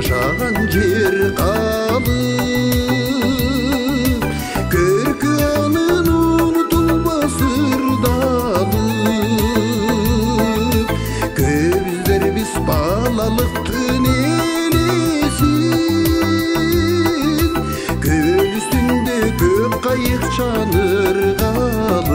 жашаган жер калып, көркү анын унутулбас ырдалып, көп издер биз балалыктын элесин, көл үстүндө көк кайык чаныргалып.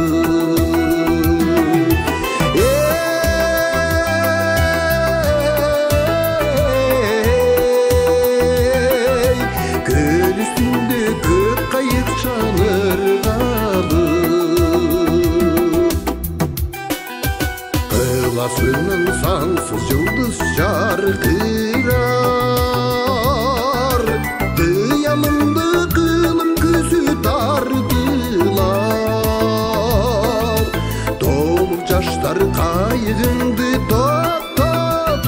Кыласынын сансыз жылдыз жаркырар, кыялымды кылым күзү тардылар. Толук жаштар кайыгыңды токтотуп,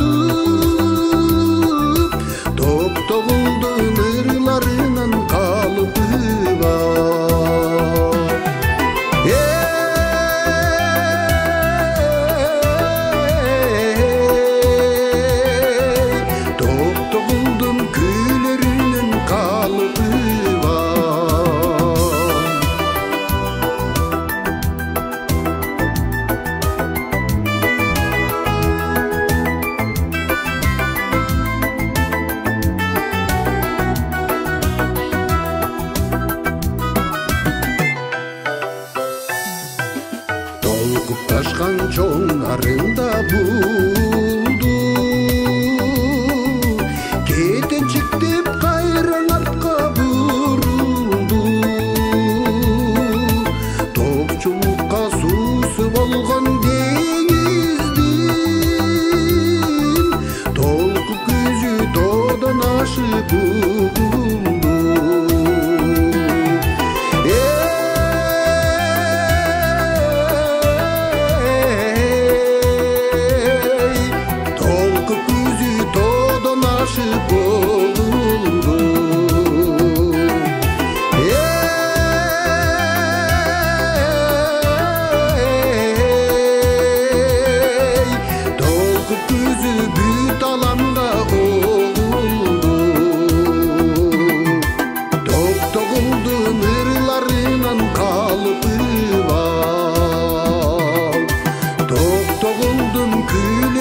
токтогулдун ырларынан калып Ташкан чоң арында булду, кетенчик деп кайраң артка бурулду. Топчулукка суусу болгон деңиздин, толку күзү тоодон ашып угулду. Toğuldum kül